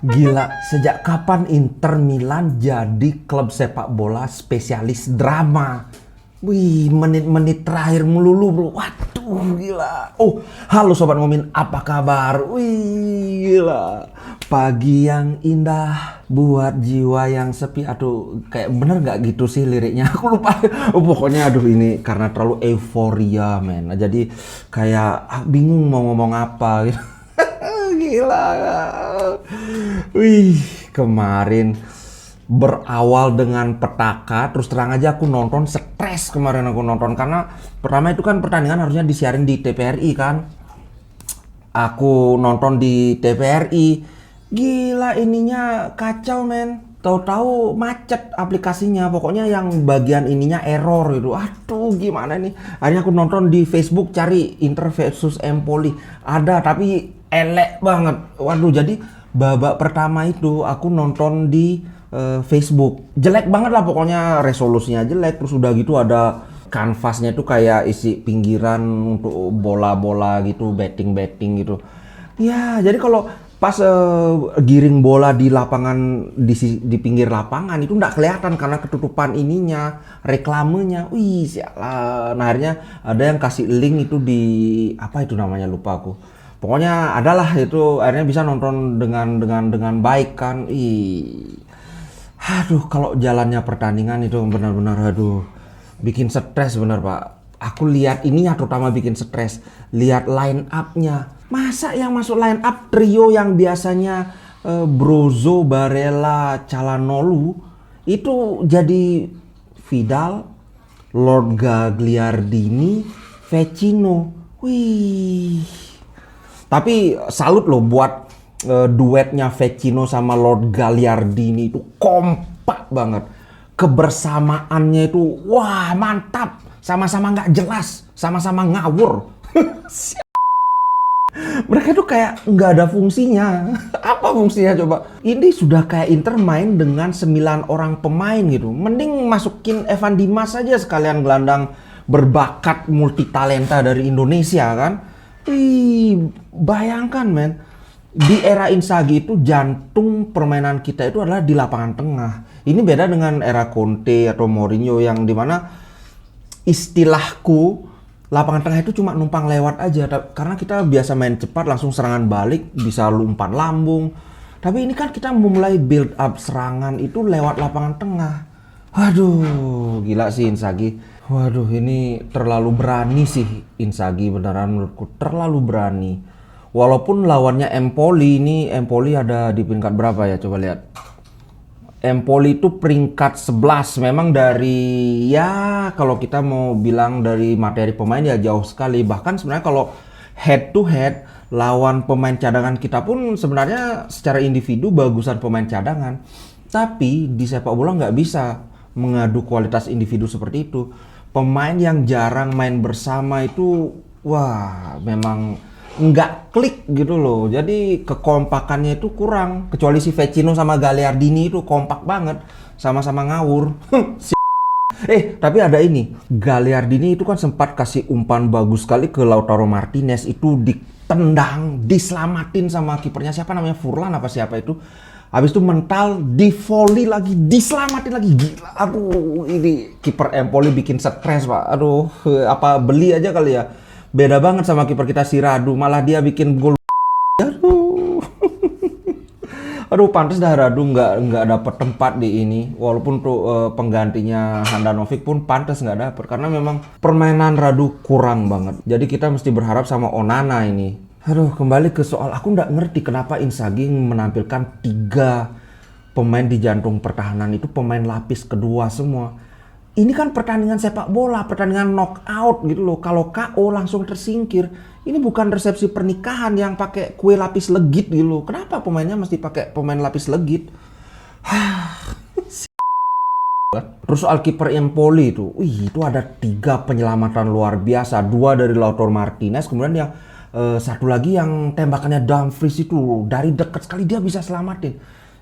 Gila, sejak kapan Inter Milan jadi klub sepak bola spesialis drama? Wih, menit-menit terakhir melulu bro. Waduh, gila. Oh, halo Sobat Ngomin, apa kabar? Wih, gila. Pagi yang indah buat jiwa yang sepi. Aduh, kayak bener nggak gitu sih liriknya? Aku lupa. Oh, pokoknya aduh ini karena terlalu euforia, men. Jadi kayak bingung mau ngomong apa gitu. Gila. Wih, kemarin berawal dengan petaka, terus terang aja aku nonton stres kemarin aku nonton karena pertama itu kan pertandingan harusnya disiarin di TVRI kan. Aku nonton di TVRI, gila ininya kacau men. Tahu-tahu macet aplikasinya, pokoknya yang bagian ininya error gitu. Aduh, gimana nih? Akhirnya aku nonton di Facebook cari Inter versus Empoli. Ada tapi elek banget. Waduh, jadi babak pertama itu aku nonton di Facebook. Jelek banget lah pokoknya, resolusinya jelek. Terus udah gitu ada kanvasnya itu kayak isi pinggiran untuk bola-bola gitu, betting-betting gitu. Ya, jadi kalau pas giring bola di lapangan di pinggir lapangan itu nggak kelihatan karena ketutupan ininya, reklamenya. Wih, sialan. Nah, akhirnya ada yang kasih link itu di apa itu namanya lupa aku. Pokoknya adalah itu akhirnya bisa nonton dengan baik kan. Aduh, kalau jalannya pertandingan itu benar-benar aduh bikin stres bener Pak. Aku lihat ininya terutama bikin stres. Lihat line up-nya. Masa yang masuk line up trio yang biasanya Brozo, Barella, Calhanoglu itu jadi Vidal, Lord Gagliardini, Vecino. Wih. Tapi salut loh buat duetnya Vecino sama Lord Gagliardini itu kompak banget. Kebersamaannya itu wah mantap. Sama-sama nggak jelas, sama-sama ngawur. Mereka tuh kayak nggak ada fungsinya. Apa fungsinya coba? Ini sudah kayak Inter main dengan 9 orang pemain gitu. Mending masukin Evan Dimas aja sekalian gelandang berbakat multitalenta dari Indonesia kan. Bayangkan men. Di era Inzaghi itu jantung permainan kita itu adalah di lapangan tengah. Ini beda dengan era Conte atau Mourinho yang dimana istilahku lapangan tengah itu cuma numpang lewat aja. Karena kita biasa main cepat langsung serangan balik, bisa umpan lambung. Tapi ini kan kita memulai build up serangan itu lewat lapangan tengah. Waduh, gila sih Inzaghi. Waduh, ini terlalu berani sih Inzaghi beneran menurutku. Terlalu berani. Walaupun lawannya Empoli ini, Empoli ada di peringkat berapa ya? Coba lihat. Empoli itu peringkat 11. Memang dari, ya kalau kita mau bilang dari materi pemain ya jauh sekali. Bahkan sebenarnya kalau head to head, lawan pemain cadangan kita pun sebenarnya secara individu bagusan pemain cadangan. Tapi di sepak bola nggak bisa mengadu kualitas individu seperti itu. Pemain yang jarang main bersama itu, wah memang nggak klik gitu loh. Jadi kekompakannya itu kurang. Kecuali si Vecino sama Gagliardini itu kompak banget. Sama-sama ngawur. Tapi ada ini. Gagliardini itu kan sempat kasih umpan bagus sekali ke Lautaro Martinez. Itu ditendang, diselamatin sama kipernya. Siapa namanya? Furlan apa siapa itu. Habis itu mental, di volley lagi, diselamatin lagi. Gila, aduh ini kiper Empoli bikin stres Pak. Aduh, apa beli aja kali ya. Beda banget sama kiper kita si Radu, malah dia bikin gol. Aduh. Aduh, pantas dah Radu nggak dapet tempat di ini. Walaupun tuh penggantinya Handanovic pun pantas nggak dapet karena memang permainan Radu kurang banget. Jadi kita mesti berharap sama Onana ini. Aduh, kembali ke soal aku nggak ngerti kenapa Inzaghi menampilkan 3 pemain di jantung pertahanan itu pemain lapis kedua semua. Ini kan pertandingan sepak bola, pertandingan knockout gitu loh. Kalau KO langsung tersingkir. Ini bukan resepsi pernikahan yang pakai kue lapis legit gitu loh. Kenapa pemainnya mesti pakai pemain lapis legit? Terus soal kiper Empoli itu, itu ada 3 penyelamatan luar biasa. 2 dari Lautaro Martinez, kemudian yang satu lagi yang tembakannya Dumfries itu dari dekat sekali dia bisa selamatin.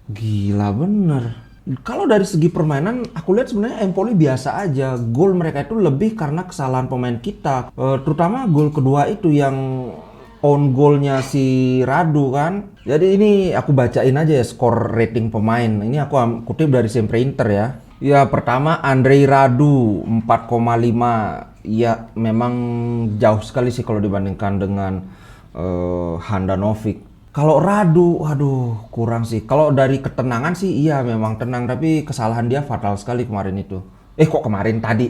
Gila bener. Kalau dari segi permainan, aku lihat sebenarnya Empoli biasa aja. Gol mereka itu lebih karena kesalahan pemain kita. Terutama gol kedua itu yang own goalnya si Radu kan. Jadi ini aku bacain aja ya skor rating pemain. Ini aku kutip dari Sempre Inter ya. Ya pertama Andrei Radu 4,5. Ya memang jauh sekali sih kalau dibandingkan dengan Handanovic. Kalau Radu, aduh kurang sih. Kalau dari ketenangan sih iya memang tenang. Tapi kesalahan dia fatal sekali kemarin itu. Kok kemarin tadi.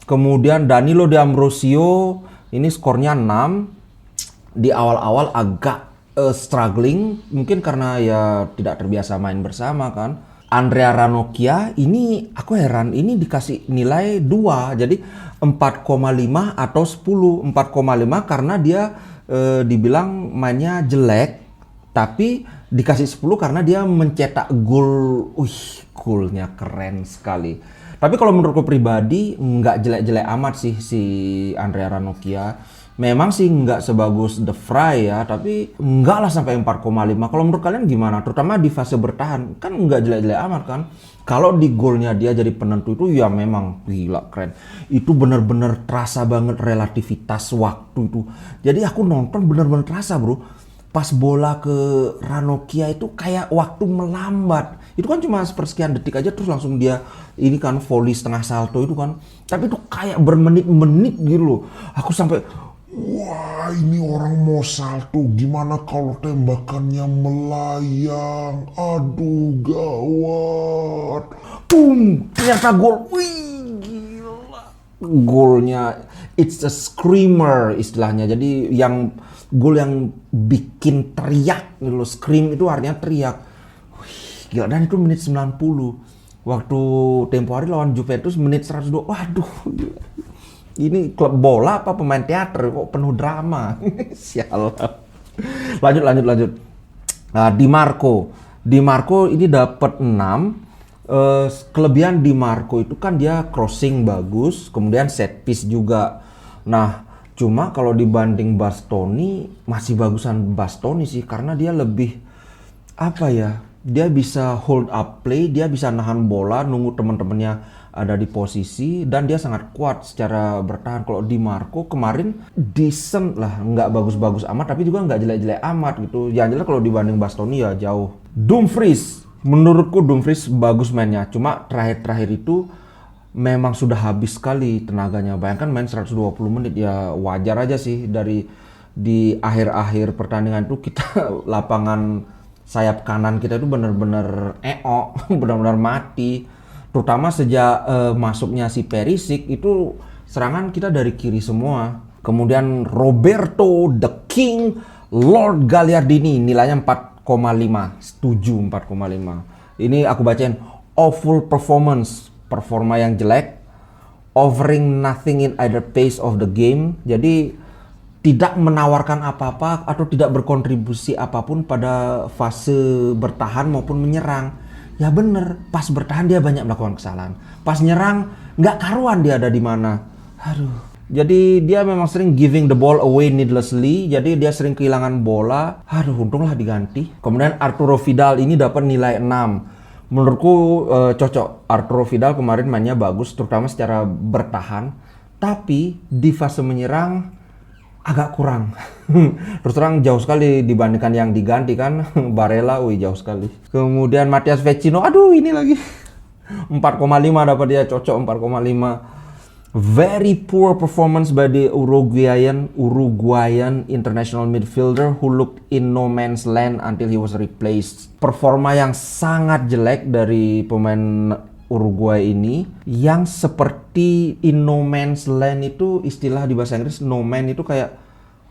Kemudian Danilo D'Ambrosio ini skornya 6. Di awal-awal agak struggling, mungkin karena ya tidak terbiasa main bersama kan. Andrea Ranocchia ini aku heran, ini dikasih nilai 2, jadi 4,5 atau 10. 4,5 karena dia dibilang mainnya jelek, tapi dikasih 10 karena dia mencetak gol. Golnya keren sekali. Tapi kalau menurutku pribadi nggak jelek-jelek amat sih si Andrea Ranocchia. Memang sih nggak sebagus The Fry ya, tapi nggak lah sampai 4,5. Kalau menurut kalian gimana? Terutama di fase bertahan, kan nggak jelek-jelek amat kan? Kalau di golnya dia jadi penentu itu ya memang gila keren. Itu bener-bener terasa banget relativitas waktu itu. Jadi aku nonton bener-bener terasa bro. Pas bola ke Ranocchia itu kayak waktu melambat. Itu kan cuma sepersekian detik aja terus langsung dia ini kan volley setengah salto itu kan. Tapi itu kayak bermenit-menit gitu loh. Aku sampai wah, ini orang mau salto, gimana kalau tembakannya melayang? Aduh, gawat. boom, ternyata gol. Wih, gila. Golnya it's a screamer istilahnya. Jadi yang gol yang bikin teriak gitu loh. Scream itu artinya teriak. Wih, gila. Dan itu menit 90. Waktu tempo hari lawan Juventus menit 102. Waduh, gila. Ini klub bola apa pemain teater kok penuh drama. Sial. Lanjut. Nah, Di Marco ini dapat 6. Kelebihan Di Marco itu kan dia crossing bagus, kemudian set piece juga. Nah, cuma kalau dibanding Bastoni masih bagusan Bastoni sih karena dia lebih apa ya? Dia bisa hold up play, dia bisa nahan bola, nunggu teman-temannya ada di posisi, dan dia sangat kuat secara bertahan. Kalau Di Marco kemarin decent lah, nggak bagus-bagus amat, tapi juga nggak jelek-jelek amat gitu. Yang jelas kalau dibanding Bastoni ya jauh. Dumfries, menurutku Dumfries bagus mainnya, cuma terakhir-terakhir itu memang sudah habis sekali tenaganya. Bayangkan main 120 menit ya wajar aja sih di akhir-akhir pertandingan itu kita lapangan sayap kanan kita itu benar-benar benar-benar mati. Terutama sejak masuknya si Perisic itu serangan kita dari kiri semua. Kemudian Roberto the King Lord Gagliardini nilainya 4,5. Setuju 4,5. Ini aku bacain awful performance, performa yang jelek, offering nothing in either pace of the game. Jadi tidak menawarkan apa-apa atau tidak berkontribusi apapun pada fase bertahan maupun menyerang. Ya bener, pas bertahan dia banyak melakukan kesalahan. Pas nyerang, nggak karuan dia ada di mana. Aduh. Jadi dia memang sering giving the ball away needlessly. Jadi dia sering kehilangan bola. Aduh, untunglah diganti. Kemudian Arturo Vidal ini dapat nilai 6. Menurutku cocok. Arturo Vidal kemarin mainnya bagus, terutama secara bertahan. Tapi di fase menyerang agak kurang. Terus terang jauh sekali dibandingkan yang diganti kan. Barella, jauh sekali. Kemudian Matias Vecino, aduh ini lagi 4,5 dapat dia, cocok 4,5. Very poor performance by the Uruguayan international midfielder who looked in no man's land until he was replaced. Performa yang sangat jelek dari pemain Uruguay ini, yang seperti in no man's land itu istilah di bahasa Inggris. No man itu kayak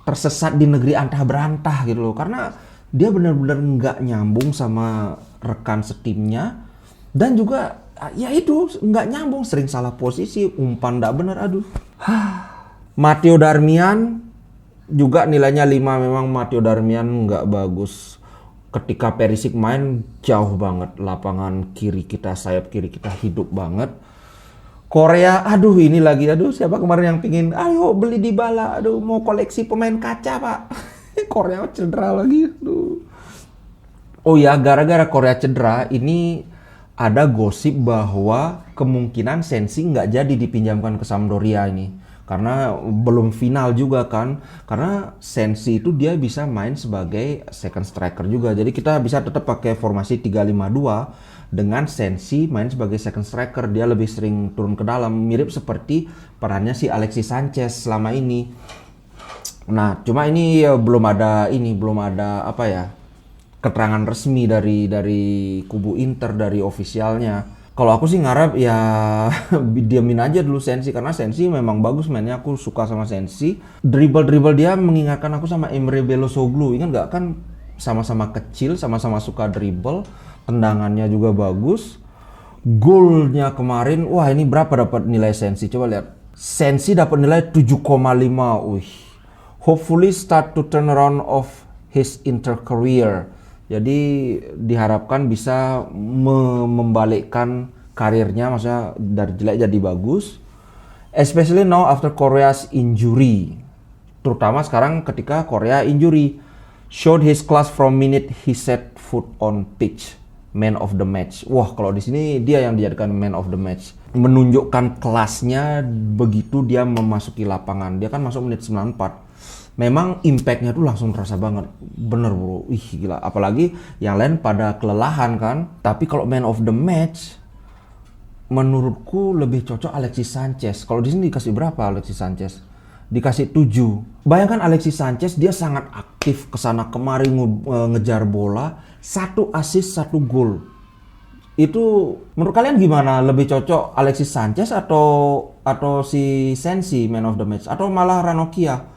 tersesat di negeri antah berantah gitu loh, karena dia benar-benar nggak nyambung sama rekan setimnya, dan juga ya itu nggak nyambung, sering salah posisi, umpan nggak benar. Aduh. Matteo Darmian juga nilainya 5. Memang Matteo Darmian nggak bagus. Ketika Perisic main jauh banget, lapangan kiri kita, sayap kiri kita hidup banget. Korea, aduh ini lagi, aduh siapa kemarin yang pingin, ayo beli Dybala, aduh mau koleksi pemain kaca pak. Korea cedera lagi, aduh. Oh ya, gara-gara Korea cedera, ini ada gosip bahwa kemungkinan Sensi nggak jadi dipinjamkan ke Sampdoria ini. karena belum final juga kan, karena Sensi itu dia bisa main sebagai second striker juga, jadi kita bisa tetap pakai formasi 3-5-2 dengan Sensi main sebagai second striker. Dia lebih sering turun ke dalam, mirip seperti perannya si Alexis Sanchez selama ini. Nah, cuma ini belum ada apa ya, keterangan resmi dari kubu Inter, dari ofisialnya. Kalau aku sih ngarep ya diamin aja dulu Sensi, karena Sensi memang bagus mainnya, aku suka sama Sensi. Dribble dia mengingatkan aku sama Emre Belözoğlu, ingat nggak kan, sama-sama kecil, sama-sama suka dribble, tendangannya juga bagus. Golnya kemarin, wah ini berapa dapat nilai Sensi? Coba lihat. Sensi dapat nilai 7,5. Wih. Hopefully start to turn around of his Inter career. Jadi diharapkan bisa membalikkan karirnya, maksudnya dari jelek jadi bagus. Especially now after Korea's injury. Terutama sekarang ketika Korea injury. Showed his class from minute he set foot on pitch. Man of the match. Wah, kalau di sini dia yang dijadikan man of the match. Menunjukkan kelasnya begitu dia memasuki lapangan. Dia kan masuk menit 94. Memang impactnya tuh langsung terasa banget. Bener bro, ih gila. Apalagi yang lain pada kelelahan kan. Tapi kalau man of the match, menurutku lebih cocok Alexis Sanchez. Kalau di sini dikasih berapa Alexis Sanchez? Dikasih 7. Bayangkan Alexis Sanchez, dia sangat aktif kesana kemari ngejar bola. 1 assist 1 gol. Itu menurut kalian gimana? Lebih cocok Alexis Sanchez atau si Sensi man of the match? Atau malah Ranocchia?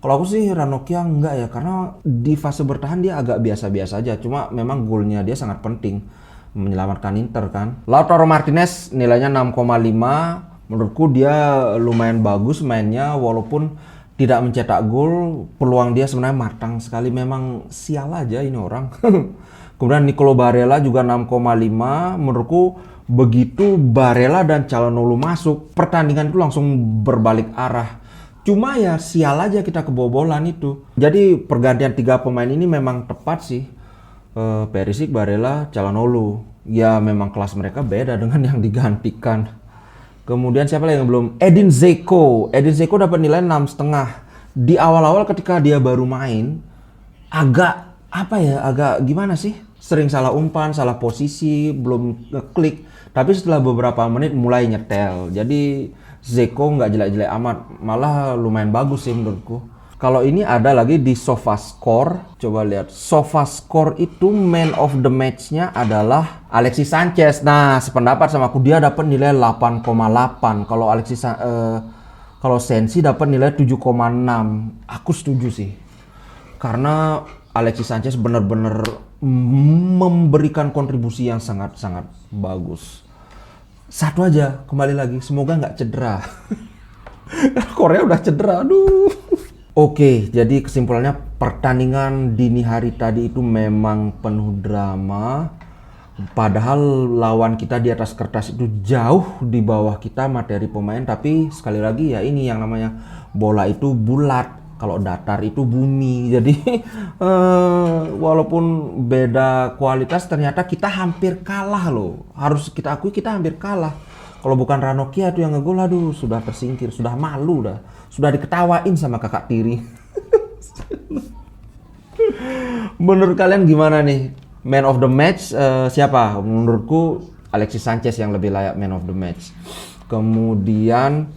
Kalau aku sih Ranocchia enggak ya, karena di fase bertahan dia agak biasa-biasa aja. Cuma memang golnya dia sangat penting, menyelamatkan Inter kan. Lautaro Martinez nilainya 6,5. Menurutku dia lumayan bagus mainnya, walaupun tidak mencetak gol. Peluang dia sebenarnya matang sekali, memang sial aja ini orang. Kemudian Nicolo Barella juga 6,5. Menurutku begitu Barella dan Calhanoglu masuk, pertandingan itu langsung berbalik arah. Cuma ya sial aja kita kebobolan itu. Jadi pergantian 3 pemain ini memang tepat sih. Perisic, Barella, Calhanoglu. Ya memang kelas mereka beda dengan yang digantikan. Kemudian siapa lagi yang belum? Edin Dzeko. Edin Dzeko dapat nilai 6,5. Di awal-awal ketika dia baru main, agak gimana sih? Sering salah umpan, salah posisi, belum ngeklik. Tapi setelah beberapa menit mulai nyetel. Jadi Dzeko nggak jelek-jelek amat, malah lumayan bagus sih menurutku. Kalau ini ada lagi di SofaScore, coba lihat. SofaScore itu man of the match-nya adalah Alexis Sanchez. Nah, sependapat sama aku, dia dapat nilai 8,8. Kalau Sensi dapat nilai 7,6. Aku setuju sih. Karena Alexis Sanchez benar-benar memberikan kontribusi yang sangat-sangat bagus. Satu aja, kembali lagi, semoga nggak cedera. Korea udah cedera, aduh. Oke, jadi kesimpulannya pertandingan dini hari tadi itu memang penuh drama. Padahal lawan kita di atas kertas itu jauh di bawah kita materi pemain. Tapi sekali lagi ya ini yang namanya bola itu bulat. Kalau datar itu bumi. Jadi walaupun beda kualitas, ternyata kita hampir kalah loh. Harus kita akui kita hampir kalah. Kalau bukan Ranocchia tuh yang ngegol, aduh sudah tersingkir, sudah malu dah. Sudah diketawain sama kakak tiri. Menurut kalian gimana nih? Man of the match siapa? Menurutku Alexis Sanchez yang lebih layak man of the match. Kemudian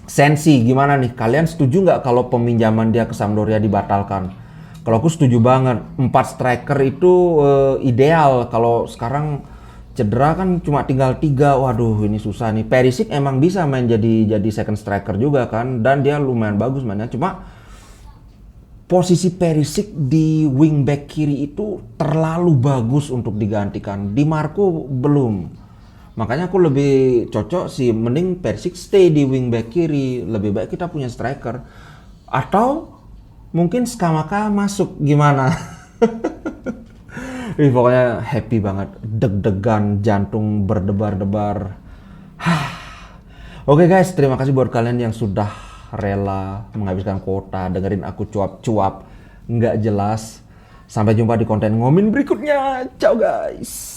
Sensi gimana nih? Kalian setuju nggak kalau peminjaman dia ke Sampdoria dibatalkan? Kalau aku setuju banget. 4 striker itu ideal. Kalau sekarang cedera kan cuma tinggal 3. Waduh, ini susah nih. Perisic emang bisa main jadi second striker juga kan, dan dia lumayan bagus mainnya. Cuma posisi Perisic di wingback kiri itu terlalu bagus untuk digantikan. Di Marco belum. Makanya aku lebih cocok sih, mending Perisic stay di wingback kiri. Lebih baik kita punya striker. Atau mungkin Scamacca masuk, gimana? Pokoknya happy banget, deg-degan, jantung berdebar-debar. Oke guys, terima kasih buat kalian yang sudah rela menghabiskan kuota dengerin aku cuap-cuap nggak jelas. Sampai jumpa di konten ngomin berikutnya. Ciao guys.